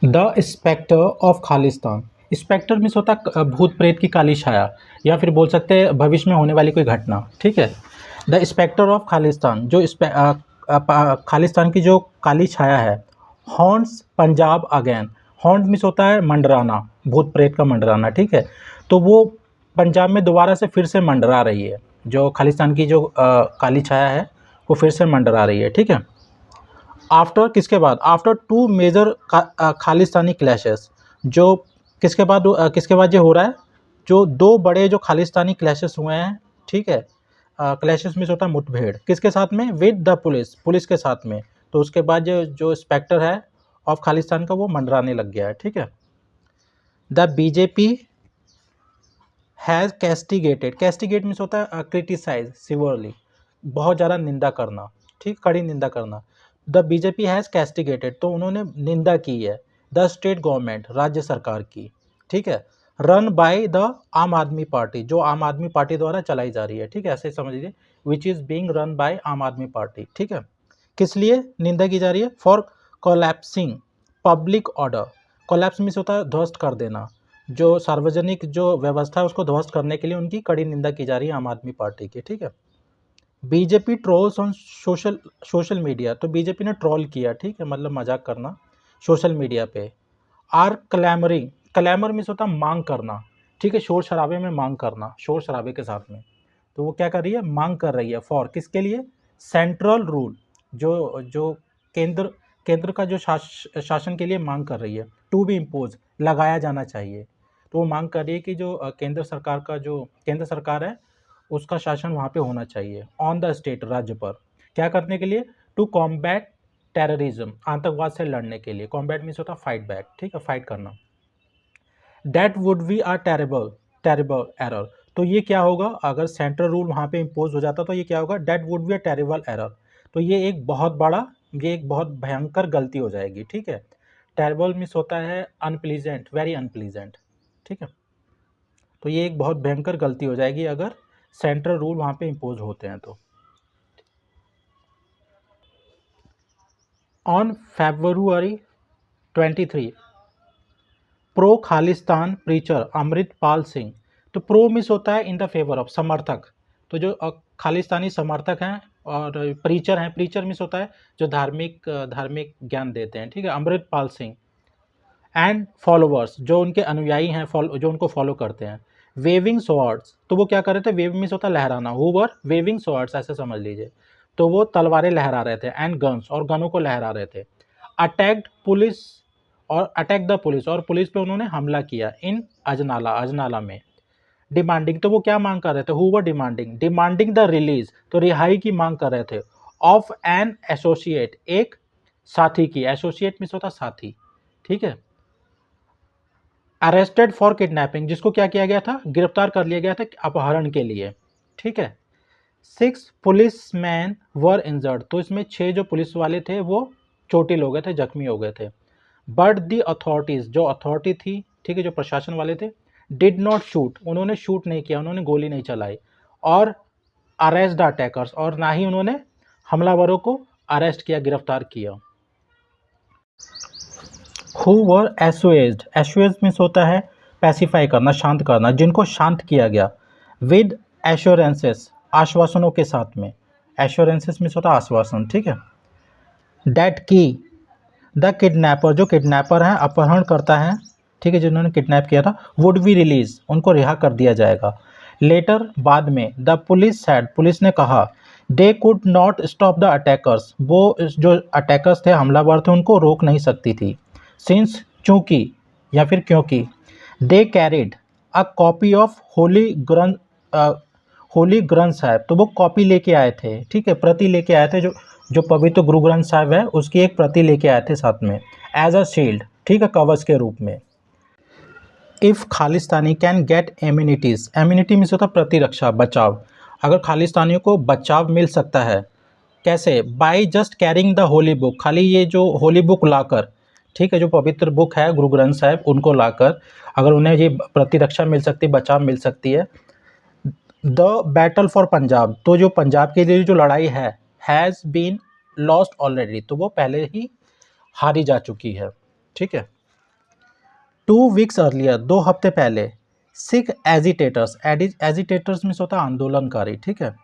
The spectre of Khalistan. Spectre means होता है भूत प्रेत की काली छाया, या फिर बोल सकते हैं भविष्य में होने वाली कोई घटना। ठीक है। द स्पेक्टर ऑफ खालिस्तान, जो खालिस्तान की जो काली छाया है। Haunts Punjab again. Haunt means होता है मंडराना, भूत प्रेत का मंडराना। ठीक है। तो वो पंजाब में दोबारा से फिर से मंडरा रही है। जो खालिस्तान की जो काली छाया है वो फिर से मंडरा रही है। ठीक है। आफ्टर किसके बाद, after two major Khalistani clashes. जो किसके बाद ये हो रहा है, जो दो बड़े जो खालिस्तानी क्लैशेस हुए हैं। ठीक है। क्लैशेस में होता है मुठभेड़, किसके साथ में, विद द पुलिस, पुलिस के साथ में। तो उसके बाद जो स्पेक्टर है ऑफ खालिस्तान का वो मंडराने लग गया है। ठीक है। The BJP has castigated. Castigate means होता है क्रिटिसाइज सिवियरली, बहुत ज़्यादा निंदा करना। ठीक, कड़ी निंदा करना। द बीजेपी हैज़ कैस्टिगेटेड, तो उन्होंने निंदा की है द स्टेट गवर्नमेंट, राज्य सरकार की। ठीक है। रन बाय द आम आदमी पार्टी, जो आम आदमी पार्टी द्वारा चलाई जा रही है। ठीक है, ऐसे समझ लीजिए, which is being run by आम आदमी पार्टी। ठीक है। किस लिए निंदा की जा रही है, for collapsing public order. Collapse means होता है ध्वस्त कर देना, जो सार्वजनिक जो व्यवस्था है उसको ध्वस्त करने के लिए उनकी कड़ी निंदा की जा रही है आम आदमी पार्टी की। ठीक है। BJP trolls on social media, तो बीजेपी ने ट्रोल किया। ठीक है, मतलब मजाक करना सोशल मीडिया पे। आर क्लैमरिंग, क्लैमर मीन्स होता है मांग करना। ठीक है, शोर शराबे में मांग करना, शोर शराबे के साथ में। तो वो क्या कर रही है, मांग कर रही है फॉर, किसके लिए, सेंट्रल रूल, जो जो केंद्र केंद्र का जो शासन के लिए मांग कर रही है। टू बी इम्पोज, लगाया जाना चाहिए। तो वो मांग कर रही है कि जो केंद्र सरकार है उसका शासन वहाँ पे होना चाहिए ऑन द स्टेट, राज्य पर। क्या करने के लिए, टू कॉम्बैट टेररिज्म, आतंकवाद से लड़ने के लिए। कॉम्बैट मीन्स होता है फाइट बैक। ठीक है, फाइट करना। That would be a terrible terrible error, तो ये क्या होगा, अगर सेंट्रल रूल वहाँ पे इम्पोज हो जाता तो ये क्या होगा, that would be a terrible error, तो ये एक बहुत भयंकर गलती हो जाएगी। ठीक है। टेरेबल मीन्स होता है अनप्लीजेंट, वेरी अनप्लीजेंट। ठीक है। तो ये एक बहुत भयंकर गलती हो जाएगी अगर सेंट्रल रूल वहाँ पे इम्पोज होते हैं तो। On February 23, pro Khalistan preacher Amritpal Singh. तो प्रो मिस होता है इन द फेवर ऑफ, समर्थक। तो जो खालिस्तानी समर्थक हैं और प्रीचर हैं, प्रीचर मिस होता है जो धार्मिक ज्ञान देते हैं। ठीक है, अमृतपाल सिंह। एंड फॉलोवर्स, जो उनके अनुयायी हैं, जो उनको फॉलो करते हैं। वेविंग स्वॉर्ड्स, तो वो क्या कर रहे थे, वेव मीन्स होता है लहराना, हु वर वेविंग स्वॉर्ड्स, ऐसे समझ लीजिए। तो वो तलवारें लहरा रहे थे, एंड गन्स, और गनों को लहरा रहे थे। अटैक्ड पुलिस, और अटैक द पुलिस, और पुलिस पे उन्होंने हमला किया इन अजनाला में। डिमांडिंग, तो वो क्या मांग कर रहे थे, who were demanding the release, तो रिहाई की मांग कर रहे थे। ऑफ एन एसोसिएट, एक साथी की। एसोसिएट मीन्स होता साथी। ठीक है। अरेस्टेड फॉर किडनैपिंग, जिसको क्या किया गया था, गिरफ्तार कर लिया गया था अपहरण के लिए। ठीक है। 6 पुलिस मैन वर इंजर्ड, तो इसमें 6 जो पुलिस वाले थे वो चोटिल हो गए थे, जख्मी हो गए थे। बट दी अथॉरिटीज, जो अथॉरिटी थी, ठीक है, जो प्रशासन वाले थे, डिड नॉट शूट, उन्होंने शूट नहीं किया, उन्होंने गोली नहीं चलाई। और अरेस्ट द अटैकर्स, और ना ही उन्होंने हमलावरों को अरेस्ट किया, गिरफ्तार किया। हु वर एसुएज्ड, एसुएज मीन्स होता है पैसिफाई करना, शांत करना, जिनको शांत किया गया। विद एश्योरेंसेस, आश्वासनों के साथ में। एश्योरेंसेस मीन्स होता है आश्वासन। ठीक है। दैट की द किडनैपर, जो किडनैपर हैं, अपहरण करता है, ठीक है, जिन्होंने किडनैप किया था, वुड बी रिलीज, उनको रिहा कर दिया जाएगा। लेटर, बाद में, द पुलिस सैड, पुलिस ने कहा, they could not stop the attackers, वो जो अटैकर्स थे, हमलावर थे, उनको रोक नहीं सकती थी। सिंस, चूंकि, या फिर क्योंकि। दे carried a copy of Holi ग्रंथ साहब, तो वो कॉपी लेके आए थे। ठीक है, प्रति लेके आए थे, जो पवित्र गुरु ग्रंथ साहब है उसकी एक प्रति लेके आए थे साथ में, एज अ शील्ड, ठीक है, कवच के रूप में। If Khalistani can get amenities, immunity means होता है प्रतिरक्षा, बचाव। अगर खालिस्तानियों को बचाव मिल सकता है, कैसे, by just carrying the Holi book, खाली ये जो होली बुक लाकर, ठीक है, जो पवित्र बुक है गुरु ग्रंथ साहब, उनको लाकर अगर उन्हें ये प्रतिरक्षा मिल सकती है, बचाव मिल सकती है। द बैटल फॉर पंजाब, तो जो पंजाब के लिए जो लड़ाई है, हैज़ बीन लॉस्ट ऑलरेडी, तो वो पहले ही हारी जा चुकी है। ठीक है। 2 वीक्स अर्लियर, 2 हफ्ते पहले, सिख एजिटेटर्स, एजिटेटर्स मीन्स होता है आंदोलनकारी, ठीक है।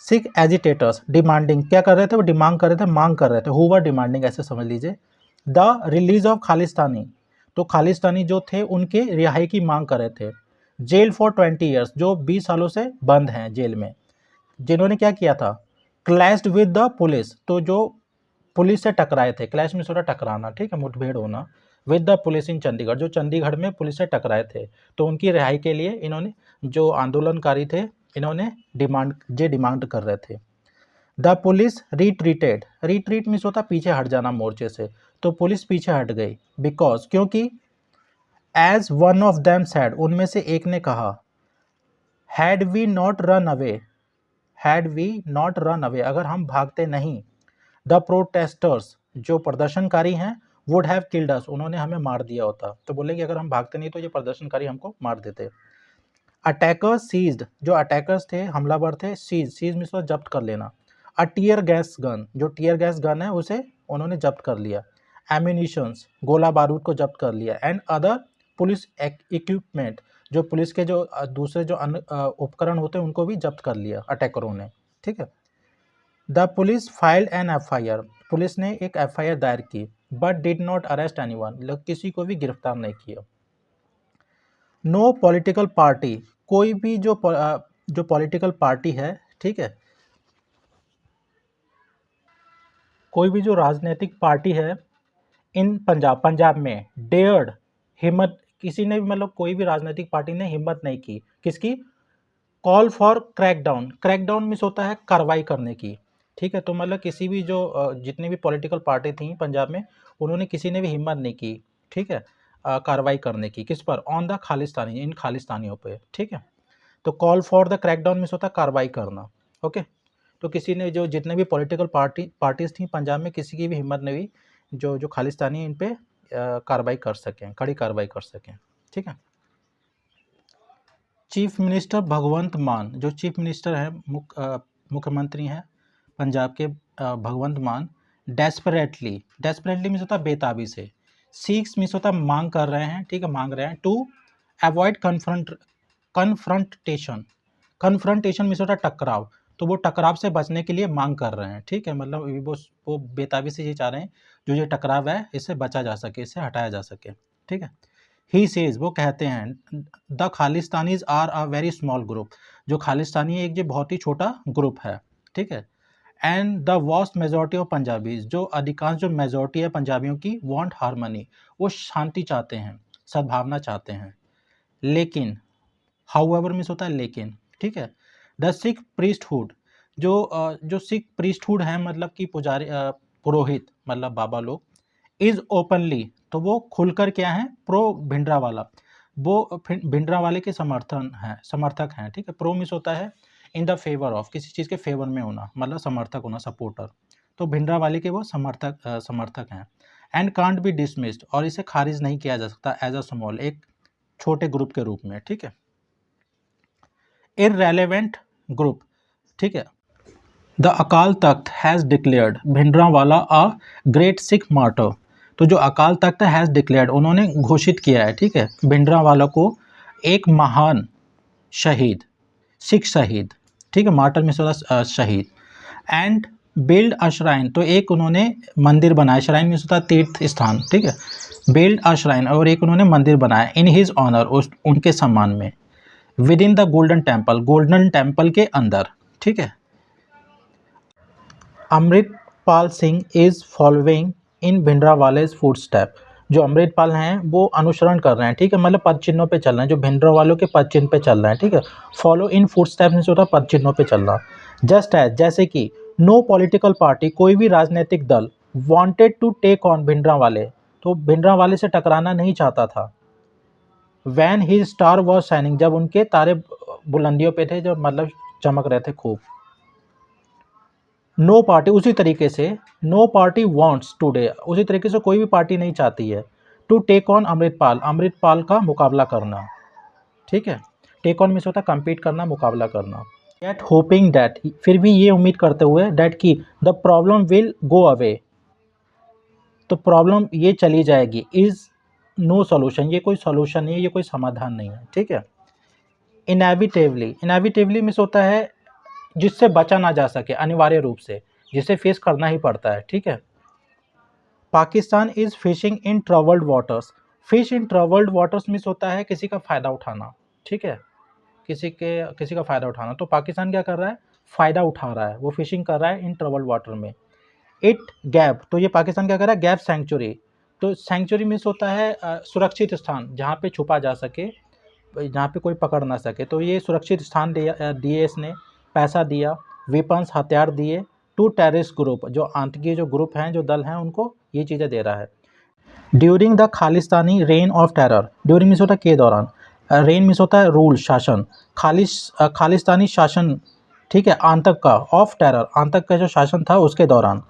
सिख एजिटेटर्स डिमांडिंग, क्या कर रहे थे वो, डिमांड कर रहे थे, मांग कर रहे थे, हु वर डिमांडिंग ऐसे समझ लीजिए, द रिलीज ऑफ खालिस्तानी, तो खालिस्तानी जो थे उनके रिहाई की मांग कर रहे थे। जेल फॉर 20 ईयर्स, जो 20 सालों से बंद हैं जेल में, जिन्होंने क्या किया था, क्लैश्ड विद द पुलिस, तो जो पुलिस से टकराए थे, क्लैश में थोड़ा टकराना, ठीक है, मुठभेड़ होना, विद द पुलिस इन चंडीगढ़, जो चंडीगढ़ में पुलिस से टकराए थे, तो उनकी रिहाई के लिए इन्होंने, जो आंदोलनकारी थे, इन्होंने डिमांड कर रहे थे। The police retreated, retreat means होता पीछे हट जाना मोर्चे से, तो पुलिस पीछे हट गई, बिकॉज, क्योंकि, as one of them said, had we एक run away, had we not run away, हैड वी नॉट रन अवे, अगर हम भागते नहीं, द प्रोटेस्टर्स, जो प्रदर्शनकारी हैं, वुड हैव किल्ड अस, उन्होंने हमें मार दिया होता, तो बोले कि अगर हम भागते नहीं तो ये प्रदर्शनकारी हमको मार देते। अटैकर्स सीज्ड, जो अटैकर्स थे, हमलावर थे, सीज मीन्स जब्त कर लेना। अ टीयर गैस गन, जो टीयर गैस गन है उसे उन्होंने जब्त कर लिया। एम्यूनिशंस, गोला बारूद को जब्त कर लिया। एंड अदर पुलिस इक्विपमेंट, जो पुलिस के जो दूसरे जो अन्य उपकरण होते हैं उनको भी जब्त कर लिया अटैकरों ने, ठीक है। The police filed an FIR, police ने एक एफआईआर दायर की, but did not arrest anyone, लोग किसी को भी गिरफ्तार नहीं किया। नो पॉलिटिकल पार्टी, कोई भी जो पॉलिटिकल पार्टी है, ठीक है, कोई भी जो राजनीतिक पार्टी है इन पंजाब में, डेयर्ड, हिम्मत, किसी ने भी, मतलब कोई भी राजनीतिक पार्टी ने हिम्मत नहीं की, किसकी, call for crackdown, crackdown means होता है कार्रवाई करने की, ठीक है। तो मतलब किसी भी जो जितनी भी पॉलिटिकल पार्टी थी पंजाब में, उन्होंने किसी ने भी हिम्मत नहीं की, ठीक है, कार्रवाई करने की, किस पर, ऑन द खालिस्तानी, इन खालिस्तानियों पे, ठीक है। तो call for the crackdown means होता है कार्रवाई करना, ओके। तो किसी ने, जो जितने भी पॉलिटिकल पार्टीज थी पंजाब में, किसी की भी हिम्मत नहीं हुई जो खालिस्तानी इन पे कार्रवाई कर सकें, कड़ी कार्रवाई कर सकें, ठीक है। चीफ मिनिस्टर भगवंत मान, जो चीफ मिनिस्टर हैं, मुख्यमंत्री हैं पंजाब के, भगवंत मान, डेस्परेटली मीन्स होता है बेताबी से, सीक्स मीन्स होता है मांग कर रहे हैं, ठीक है, मांग रहे हैं, टू अवॉइड कन्फ्रंटेशन मीन्स होता है टकराव, तो वो टकराव से बचने के लिए मांग कर रहे हैं, ठीक है, मतलब वो बेताबी से ये चाह रहे हैं जो ये टकराव है इससे बचा जा सके, इससे हटाया जा सके, ठीक है। ही सेज, वो कहते हैं, the Khalistanis are a very small group, जो खालिस्तानी एक जो बहुत ही छोटा ग्रुप है, ठीक है। And the vast majority of Punjabis, जो अधिकांश जो मेजॉरिटी है पंजाबियों की, वांट हार्मनी, वो शांति चाहते हैं, सद्भावना चाहते हैं। लेकिन, हाउएवर मीन्स होता है लेकिन, ठीक है। द सिख प्रीस्टहुड, जो सिख प्रीस्टहुड है, मतलब कि पुजारी, पुरोहित, मतलब बाबा लोग, इज ओपनली, तो वो खुलकर क्या है, प्रो भिंडरावाला, वो भिंडरावाले के समर्थक हैं, ठीक है। प्रो मीन्स होता है इन द फेवर ऑफ, किसी चीज़ के फेवर में होना, मतलब समर्थक होना, सपोर्टर, तो भिंडरावाले के वो समर्थक हैं। एंड कांट बी डिसमिस्ड, और इसे खारिज नहीं किया जा सकता एज अ स्मॉल, एक छोटे ग्रुप के रूप में, ठीक है। इररेलेवेंट ग्रुप, ठीक है। The Akal Takht has declared Bhindranwala a great Sikh martyr, तो जो अकाल तख्त हैज़ डिक्लेयर्ड, उन्होंने घोषित किया है, ठीक है, भिंडरावाला को एक महान शहीद, सिख शहीद, ठीक है, मार्टर में शहीद। एंड बिल्ड अ श्राइन, तो एक उन्होंने मंदिर बनाया, श्राइन में होता है तीर्थ स्थान, ठीक है, बिल्ड अ श्राइन, और एक उन्होंने मंदिर बनाया, इन हिज ऑनर, उनके सम्मान में, within the Golden Temple के अंदर, ठीक है। Amritpal Singh is following in Bhindranwale's footstep, जो अमृतपाल हैं वो अनुसरण कर रहे हैं, ठीक है, मतलब पद चिन्हों पे चल रहे हैं, जो भिंडरावालों के पद चिन्ह पे चल रहे हैं, ठीक है। फॉलो इन फुटस्टेप में होता है पद चिन्हों पे चलना। जस्ट एज, जैसे कि, नो पॉलिटिकल पार्टी, कोई भी राजनीतिक दल, wanted to take on Bhindranwale, तो भिंडरावाले से टकराना नहीं चाहता था। When he star was shining, जब उनके तारे बुलंदियों पे थे, जो मतलब चमक रहे थे खूब। नो पार्टी, उसी तरीके से, नो पार्टी वांट्स टुडे, उसी तरीके से कोई भी पार्टी नहीं चाहती है टू टेक ऑन अमृतपाल का मुकाबला करना, ठीक है। टेक ऑन मीन्स होता है कम्पीट करना, मुकाबला करना। येट होपिंग दैट, फिर भी ये उम्मीद करते हुए, दैट की the problem will go away, तो प्रॉब्लम ये चली जाएगी, इज नो सॉल्यूशन, ये कोई सॉल्यूशन नहीं है, ये कोई समाधान नहीं है, ठीक है। इनएविटेबली, इनएविटेबली मीन्स होता है जिससे बचा ना जा सके, अनिवार्य रूप से, जिसे फेस करना ही पड़ता है, ठीक है। Pakistan is fishing in troubled waters, fish in troubled waters means होता है किसी का फ़ायदा उठाना, ठीक है, किसी का फ़ायदा उठाना। तो पाकिस्तान क्या कर रहा है, फ़ायदा उठा रहा है, वो फिशिंग कर रहा है इन ट्रबल्ड वाटर में। इट गैप, तो ये पाकिस्तान क्या कर रहा है, गैप सेंचुरी, तो सेंचुरी मीन्स होता है सुरक्षित स्थान, जहाँ पे छुपा जा सके, जहाँ पे कोई पकड़ ना सके, तो ये सुरक्षित स्थान दिए इसने, पैसा दिया, वेपन्स हथियार दिए, टू टेररिस्ट ग्रुप, जो आतंकी जो ग्रुप हैं, जो दल हैं, उनको ये चीज़ें दे रहा है। During the Khalistani rain of terror, during means होता है के दौरान, रेन मीन्स होता है रूल, शासन, खालिस्तानी शासन, ठीक है, आतंक का, ऑफ टेरर, आतंक का जो शासन था उसके दौरान।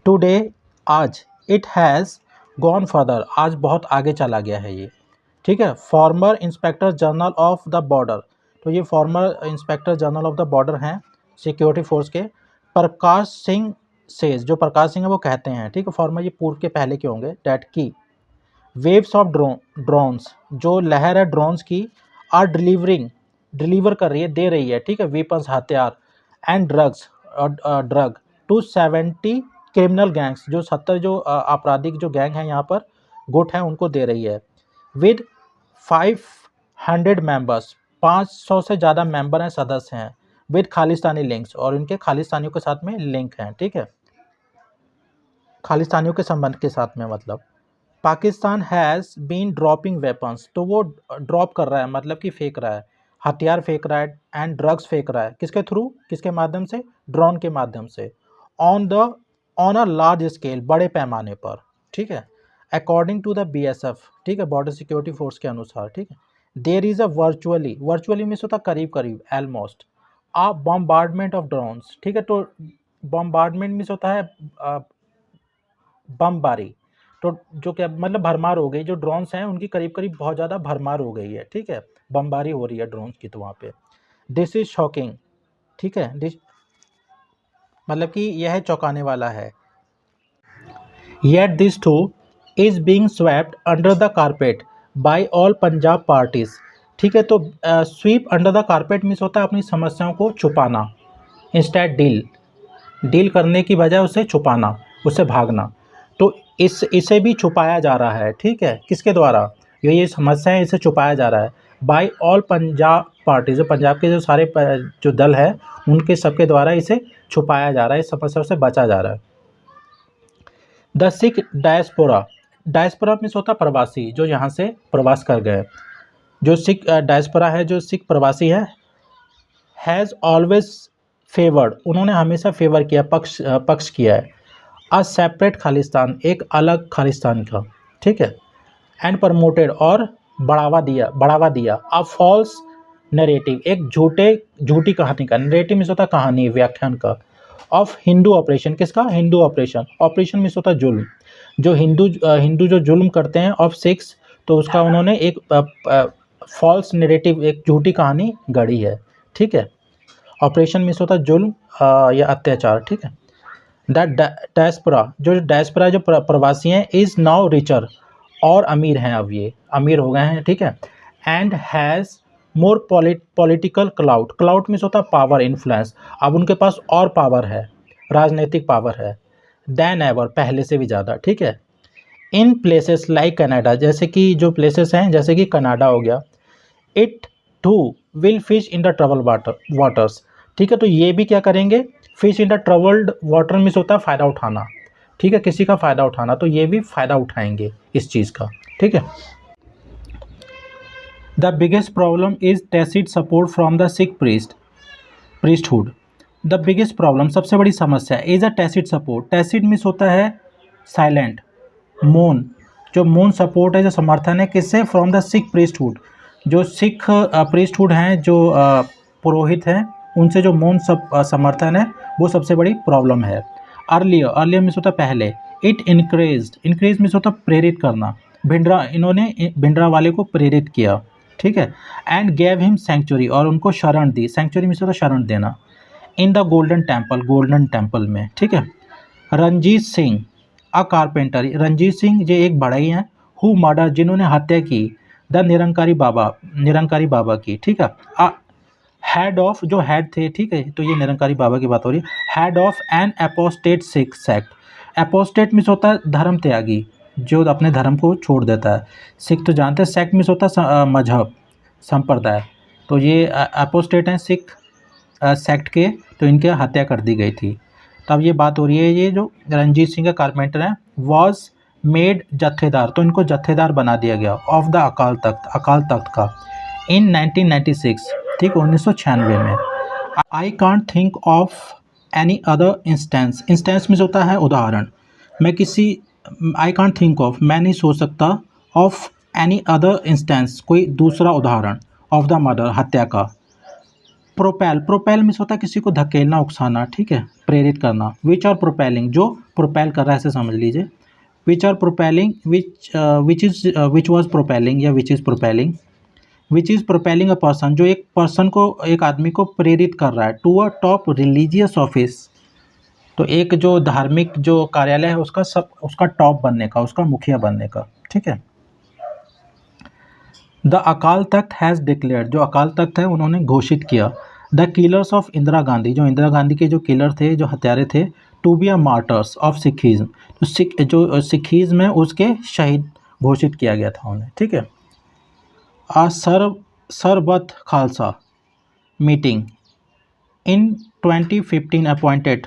टुडे, आज, इट हैज़ गॉन फर्दर, आज बहुत आगे चला गया है ये, ठीक है। Farmer inspector general of the border, तो ये farmer inspector general of the border हैं सिक्योरिटी फोर्स के, प्रकाश सिंह सेज, जो प्रकाश सिंह है वो कहते हैं, ठीक है, फॉर्मर ये पूर्व के पहले के होंगे, डैट की वेव्स ऑफ ड्रोन्स, जो लहर है ड्रोन्स की, आर डिलीवर कर रही है, दे रही है, ठीक है, वेपन्स हथियार, and drugs, drug, to 70 criminal gangs, जो 70 जो आपराधिक जो गैंग हैं यहाँ पर, गुट हैं, उनको दे रही है। विद 500 मेंबर्स, 500 से ज़्यादा मेंबर हैं, सदस्य हैं, विद खालिस्तानी लिंक्स, और इनके खालिस्तानियों के साथ में लिंक हैं, ठीक है, खालिस्तानियों के संबंध के साथ में, मतलब Pakistan has been dropping weapons, तो वो ड्रॉप कर रहा है, मतलब कि फेंक रहा है, हथियार फेंक रहा है, एंड ड्रग्स फेंक रहा है, किसके थ्रू, किसके माध्यम से, ड्रोन के माध्यम से, ऑन अ लार्ज स्केल, बड़े पैमाने पर, ठीक है, अकॉर्डिंग टू द BSF, ठीक है, बॉर्डर सिक्योरिटी फोर्स के अनुसार, ठीक है। There is a virtually means होता करीब करीब, almost, a bombardment of drones, ठीक है, तो बॉम्बार्डमेंट मीन्स होता है बमबारी, तो जो क्या मतलब भरमार हो गई, जो ड्रोन्स हैं उनकी करीब करीब बहुत ज़्यादा भरमार हो गई है, ठीक है, बमबारी हो रही है ड्रोन्स की, तो वहाँ पे दिस इज शॉकिंग, ठीक है, दिस मतलब कि यह चौंकाने वाला है। Yet this too is being swept under the carpet by all Punjab parties, ठीक है, तो sweep under the carpet means होता है अपनी समस्याओं को छुपाना, इंस्टेड डील करने की बजाय उसे छुपाना, उससे भागना, तो इसे भी छुपाया जा रहा है, ठीक है, किसके द्वारा, ये समस्या है, इसे छुपाया जा रहा है, बाय ऑल पंजाब पार्टी, जो पंजाब के जो सारे जो दल है उनके सबके द्वारा इसे छुपाया जा रहा है, इस समस्या से बचा जा रहा है। The Sikh diaspora, diaspora means होता प्रवासी, जो यहाँ से प्रवास कर गए, जो सिख डायस्पोरा है, जो सिख प्रवासी है, हैज़ ऑलवेज फेवर्ड, उन्होंने हमेशा फेवर किया, पक्ष किया है, अ सेपरेट खालिस्तान, एक अलग खालिस्तान का, ठीक है, एंड प्रमोटेड, और बढ़ावा दिया अ फॉल्स नरेटिव, एक झूठी कहानी का, नरेटिव मीन्स होता कहानी, व्याख्यान का, ऑफ हिंदू ऑपरेशन, किसका, हिंदू ऑपरेशन मीन्स होता जुल्म, जो हिंदू जो जुल्म करते हैं, ऑफ सिक्स, तो उसका उन्होंने एक फॉल्स नरेटिव, एक झूठी कहानी गढ़ी है, ठीक है, ऑपरेशन मीन्स होता जुल्म या अत्याचार, ठीक है। द डायस्पोरा जो प्रवासी हैं, इज़ नाउ रिचर, और अमीर हैं, अब ये अमीर हो गए हैं, ठीक है, and has more political cloud means होता पावर, इन्फ्लुएंस, अब उनके पास और पावर है, राजनीतिक पावर है, देन एवर, पहले से भी ज़्यादा, ठीक है। इन प्लेसेस लाइक कनाडा, जैसे कि जो प्लेसेस हैं, जैसे कि कनाडा हो गया, it too will fish in the trouble waters, ठीक है, तो ये भी क्या करेंगे, fish in the troubled water means होता है फ़ायदा उठाना, ठीक है, किसी का फ़ायदा उठाना, तो ये भी फ़ायदा उठाएंगे इस चीज़ का, ठीक है। The biggest problem is tacit support from the Sikh priesthood, the biggest problem, सबसे बड़ी समस्या, is a tacit support, tacit means होता है साइलेंट, मौन, जो मौन सपोर्ट है, जो समर्थन है, किससे, फ्रॉम द सिख प्रीस्टहुड, जो सिख प्रीस्टहुड हैं, जो पुरोहित हैं, उनसे जो मौन समर्थन है, वो सबसे बड़ी प्रॉब्लम है। अर्लियर मीन्स होता पहले, इट इंक्रेज मीन्स होता प्रेरित करना, इन्होंने भिंडरा वाले को प्रेरित किया, ठीक है, एंड गेव हिम सेंचुरी, और उनको शरण दी, सेंचुरी मीन्स होता शरण देना, इन द गोल्डन टेम्पल में, ठीक है। रंजीत सिंह अ कारपेंटर, रंजीत सिंह जो एक बढ़ई हैं, हु मर्डर, जिन्होंने हत्या की, द निरंकारी बाबा की, ठीक है। हेड ऑफ, जो हेड थे, ठीक है, तो ये निरंकारी बाबा की बात हो रही है। Head of an apostate Sikh sect. Apostate means होता है धर्म त्यागी, जो अपने धर्म को छोड़ देता है। सिख तो जानते हैं, सेक्ट मीन्स होता है मजहब, संप्रदाय। तो ये एपोस्टेट हैं सिख सेक्ट के, तो इनके हत्या कर दी गई थी। तब ये बात हो रही है, ये जो रणजीत सिंह का कारपेंटर हैं वॉज मेड जत्थेदार, तो इनको जत्थेदार बना दिया गया ऑफ द अकाल तख्त का इन 1996, ठीक, 1996 में। I can't think of any other instance. Instance means होता है उदाहरण। मैं किसी, आई कांट थिंक ऑफ, मैं नहीं सोच सकता, ऑफ एनी अदर इंस्टेंस, कोई दूसरा उदाहरण, ऑफ द मर्डर, हत्या का। प्रोपेल मीन्स होता है किसी को धकेलना, उकसाना, ठीक है, प्रेरित करना। विच आर प्रोपेलिंग, जो प्रोपेल कर रहा है, ऐसे समझ लीजिए। Which are propelling, which was propelling या which is propelling. Which is propelling a person, जो एक पर्सन को, एक आदमी को प्रेरित कर रहा है to a top religious office, तो एक जो धार्मिक जो कार्यालय है उसका टॉप बनने का, उसका मुखिया बनने का, ठीक है। The Akal Takht has declared, जो अकाल तख्त है उन्होंने घोषित किया। The killers of Indira Gandhi, जो इंदिरा गांधी के जो किलर थे, जो हत्यारे थे, to be a martyrs of Sikhism, तो जो सिखिज्म है उसके शहीद घोषित किया गया था उन्हें, ठीक है। A Sarbat Khalsa meeting in 2015 appointed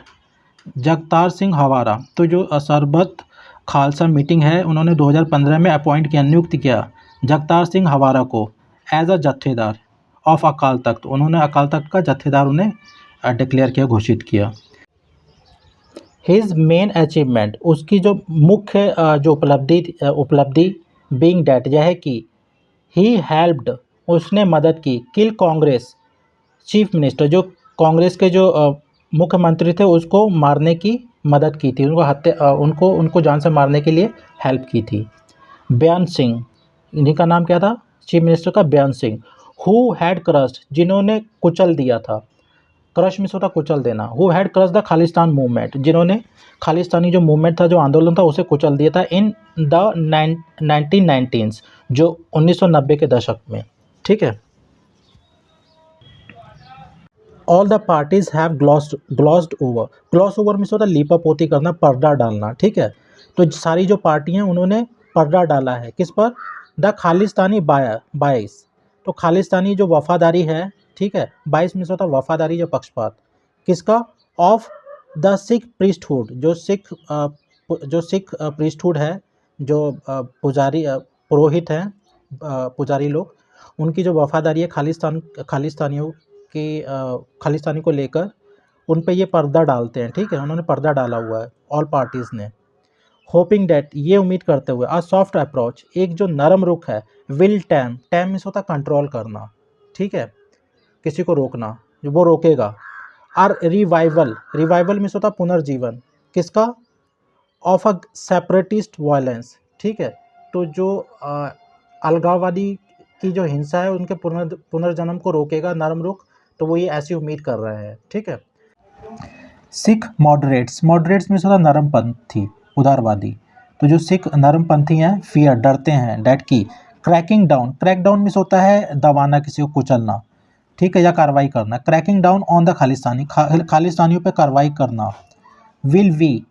Jagtar Singh Hawara, तो जो सरबत खालसा मीटिंग है उन्होंने 2015 में अपॉइंट किया, नियुक्त किया जगतार सिंह हवारा को as a जत्थेदार of Akal Takht, उन्होंने अकाल तख्त का जत्थेदार उन्हें डिक्लेयर किया, घोषित किया। हिज मेन अचीवमेंट, उसकी जो मुख्य जो उपलब्धि बीइंग डैट, यह है कि ही हेल्प्ड, उसने मदद की, किल कांग्रेस चीफ मिनिस्टर, जो कांग्रेस के जो मुख्यमंत्री थे उसको मारने की मदद की थी, उनको जान से मारने के लिए हेल्प की थी। बेअंत सिंह, इन्हीं का नाम क्या था, चीफ मिनिस्टर का बेअंत सिंह। हु हैड क्रश्ड, जिन्होंने कुचल दिया था, क्रश मीन्स होता कुचल देना। Who had crush the Khalistan movement, जिन्होंने खालिस्तानी जो मूवमेंट था, जो आंदोलन था, उसे कुचल दिया था इन द 1990s, जो 1990 के दशक में, ठीक है। All the parties have glossed over, gloss over means होता लीपा पोती करना, पर्दा डालना, ठीक है। तो सारी जो पार्टियां उन्होंने पर्दा डाला है किस पर, द खालिस्तानी बायस, तो खालिस्तानी जो वफादारी है, ठीक है, बायस मीन्स होता वफादारी, जो पक्षपात, किसका, ऑफ द सिख प्रीस्टहुड, जो सिख प्रीस्टहुड है, जो पुजारी पुरोहित हैं, पुजारी लोग, उनकी जो वफादारी है खालिस्तानियों की, खालिस्तानी को लेकर, उन पे ये पर्दा डालते हैं, ठीक है, उन्होंने पर्दा डाला हुआ है ऑल पार्टीज़ ने। होपिंग डैट, ये उम्मीद करते हुए, अ सॉफ्ट अप्रोच, एक जो नरम रुख है, विल टैम मीन्स होता कंट्रोल करना, ठीक है, किसी को रोकना, जो वो रोकेगा। आर रिवाइवल मीन्स होता पुनर्जीवन, किसका, ऑफ अ सेपरेटिस्ट वायलेंस, ठीक है, तो जो अलगाववादी की जो हिंसा है उनके पुनर्जन्म को रोकेगा नरम रुख, तो वो ये ऐसी उम्मीद कर रहे हैं, ठीक है। सिख मॉडरेट्स मीन्स होता नरमपंथी, उदारवादी, तो जो सिख नरमपंथी हैं, फियर, डरते हैं, डैट की, क्रैक डाउन मीन्स होता है दबाना, किसी को कुचलना, ठीक है, या कार्रवाई करना। क्रैकिंग डाउन ऑन द खालिस्तानियों पे कार्रवाई करना। विल वी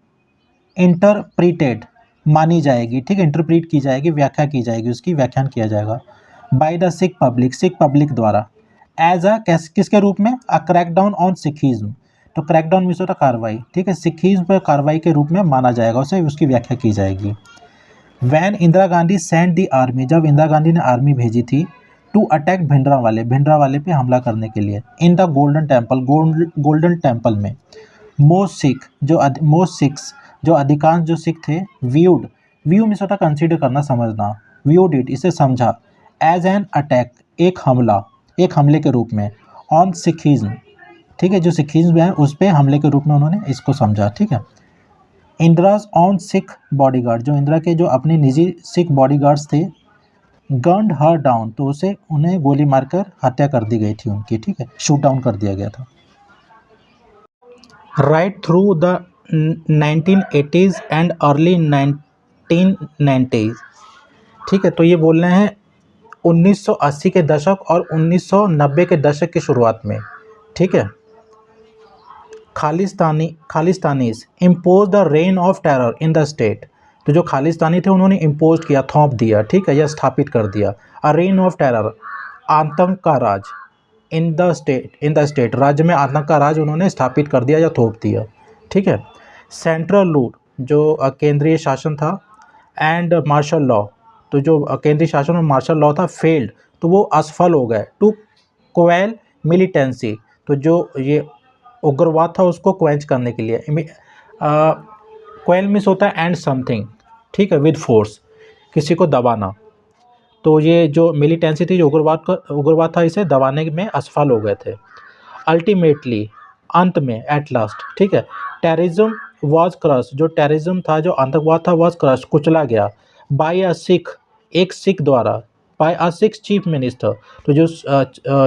इंटरप्रीटेड, मानी जाएगी, ठीक है, इंटरप्रीट की जाएगी, व्याख्या की जाएगी, उसकी व्याख्यान किया जाएगा। बाय द सिख पब्लिक द्वारा, एज अ किसके रूप में, अ क्रैकडाउन ऑन सिखिज्म, तो क्रैकडाउन मीन्स होता कार्रवाई, ठीक है, सिखिज्म पर कार्रवाई के रूप में माना जाएगा उसे, उसकी व्याख्या की जाएगी। When Indira Gandhi send the army, जब इंदिरा गांधी ने आर्मी भेजी थी, टू अटैक भिंडरावाले पे हमला करने के लिए, इन द गोल्डन टेम्पल में, मोस्ट सिख्स, जो अधिकांश जो सिख थे, व्यू मीन्स होता कंसीडर करना, समझना, व्यूड इट, इसे समझा, एज एन अटैक, एक हमले के रूप में, ऑन सिखिज्म, ठीक है, जो सिखिज्म है उस पर हमले के रूप में उन्होंने इसको समझा, ठीक है। इंदिराज ऑन सिख बॉडीगार्ड, जो इंदिरा के जो अपने निजी सिख बॉडीगार्ड्स थे, गन्ड हर डाउन, तो उन्हें गोली मारकर हत्या कर दी गई थी उनकी, ठीक है, शूट डाउन कर दिया गया था। Right through the 1980s and early 1990s, ठीक है, तो ये बोल रहे हैं 1980 के दशक और 1990 के दशक की शुरुआत में, ठीक है। Khalistanis impose the rain of terror in the state. तो जो खालिस्तानी थे उन्होंने इम्पोज किया, थोप दिया, ठीक है, या स्थापित कर दिया। अ रेन ऑफ टेरर, आतंक का राज, इन द स्टेट, राज्य में आतंक का राज उन्होंने स्थापित कर दिया या थोप दिया, ठीक है। सेंट्रल रूल, जो केंद्रीय शासन था, एंड मार्शल लॉ, तो जो केंद्रीय शासन और मार्शल लॉ था, फेल्ड, तो वो असफल हो गए। टू क्वेल मिलिटेंसी, तो जो ये उग्रवाद था उसको क्वेंच करने के लिए। क्वेल मिस होता है एंड समथिंग, ठीक है, विद फोर्स, किसी को दबाना। तो ये जो मिलिटेंसी थी, जो उग्रवाद था, इसे दबाने में असफल हो गए थे। अल्टीमेटली, अंत में, एट लास्ट, ठीक है, टेररिज्म वॉज क्रश, जो टेररिज्म था, जो आतंकवाद था, वॉज क्रश, कुचला गया। बाय अ सिख, एक सिख द्वारा, बाय अ सिख चीफ मिनिस्टर, तो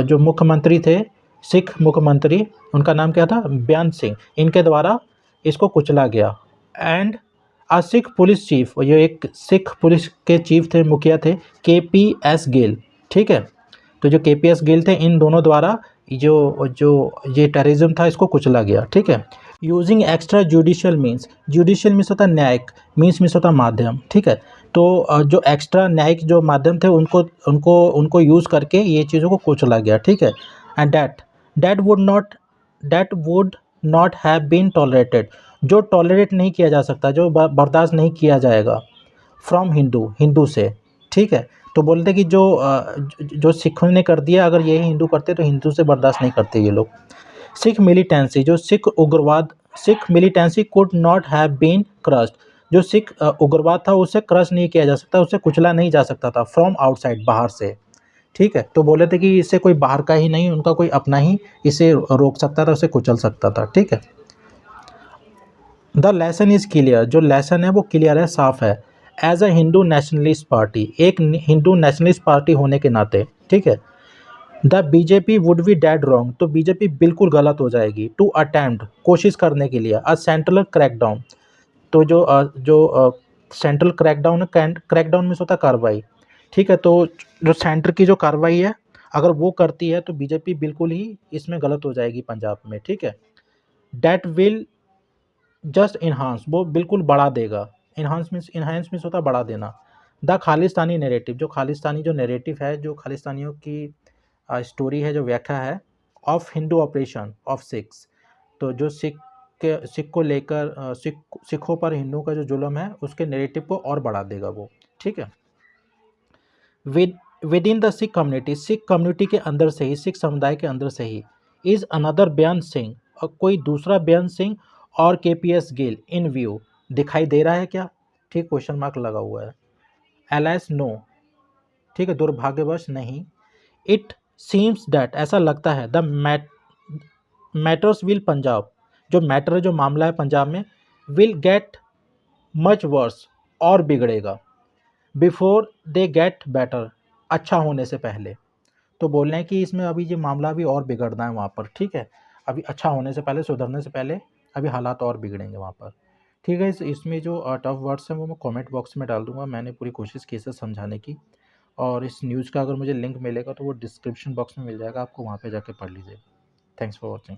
जो मुख्यमंत्री थे, सिख मुख्यमंत्री, उनका नाम क्या था, बेअंत सिंह, इनके द्वारा इसको कुचला गया। And a Sikh police chief, ये एक सिख पुलिस के चीफ थे, मुखिया थे, KPS गिल, ठीक है। तो जो KPS गिल थे, इन दोनों द्वारा जो जो ये टेररिज्म था, इसको कुचला गया, ठीक है। यूजिंग एक्स्ट्रा जुडिशियल मीन्स होता है न्यायिक, मीन्स होता है माध्यम, ठीक है। तो जो एक्स्ट्रा न्यायिक जो माध्यम थे, उनको यूज़ करके ये चीज़ों को कुचला गया, ठीक है। And that would not have been tolerated, जो टॉलरेट नहीं किया जा सकता, जो बर्दाश्त नहीं किया जाएगा, फ्रॉम हिंदू से, ठीक है। तो बोलते कि जो सिखों ने कर दिया, अगर यही हिंदू करते तो हिंदू से बर्दाश्त नहीं करते ये लोग। सिख मिलिटेंसी, जो Sikh militancy could not have been crushed, जो सिख उग्रवाद था उसे क्रश नहीं किया जा सकता, उसे कुचला नहीं जा सकता था, फ्रॉम आउटसाइड, बाहर से, ठीक है। तो बोले थे कि इससे कोई बाहर का ही नहीं, उनका कोई अपना ही इसे रोक सकता था, उसे कुचल सकता था, ठीक है। द लेसन इज़ क्लियर, जो लेसन है वो क्लियर है, साफ है। As a Hindu nationalist party, एक हिंदू नेशनलिस्ट पार्टी होने के नाते, ठीक है। The BJP would be dead wrong, तो बीजेपी बिल्कुल गलत हो जाएगी। टू अटेम्प्ट, कोशिश करने के लिए। अ सेंट्रल क्रैकडाउन, तो जो सेंट्रल क्रैकडाउन में होता है कार्रवाई, ठीक है। तो जो सेंटर की जो कार्रवाई है, अगर वो करती है तो बीजेपी बिल्कुल ही इसमें गलत हो जाएगी पंजाब में, ठीक है। डेट विल जस्ट इन्हांस, वो बिल्कुल बढ़ा देगा। इन्हांस मीन्स होता है बढ़ा देना। द खालिस्तानी नैरेटिव, जो खालिस्तानी जो नैरेटिव है, जो खालिस्तानियों की स्टोरी है, जो व्याख्या है, of Hindu operation of Sikhs, तो जो सिख को लेकर सिखों पर हिंदुओं का जो जुल्म है, उसके नैरेटिव को और बढ़ा देगा वो, ठीक है। With in the Sikh community के अंदर से ही, सिख समुदाय के अंदर से ही, इज अनदर बेअंत सिंह, और कोई दूसरा बेअंत सिंह और KPS गिल इन व्यू, दिखाई दे रहा है क्या, ठीक, क्वेश्चन मार्क लगा हुआ है। एलएस नो, ठीक है, दुर्भाग्यवश नहीं। इट सीम्स दैट, ऐसा लगता है, द मैटर्स विल पंजाब, जो मैटर है, जो मामला है पंजाब में, विल गेट मच वर्स, और बिगड़ेगा। बिफोर दे गेट बेटर, अच्छा होने से पहले। तो बोल रहे हैं कि इसमें अभी ये मामला भी और बिगड़ना है वहाँ पर, ठीक है। अभी अच्छा होने से पहले, सुधरने से पहले अभी हालात और बिगड़ेंगे वहाँ पर, ठीक है। इसमें जो टफ वर्ड्स हैं वो मैं कमेंट बॉक्स में डाल दूँगा। मैंने पूरी कोशिश की इसे समझाने की, और इस न्यूज़ का अगर मुझे लिंक मिलेगा तो वो डिस्क्रिप्शन बॉक्स में मिल जाएगा, आपको वहाँ पे जाके पढ़ लीजिए। Thanks for watching.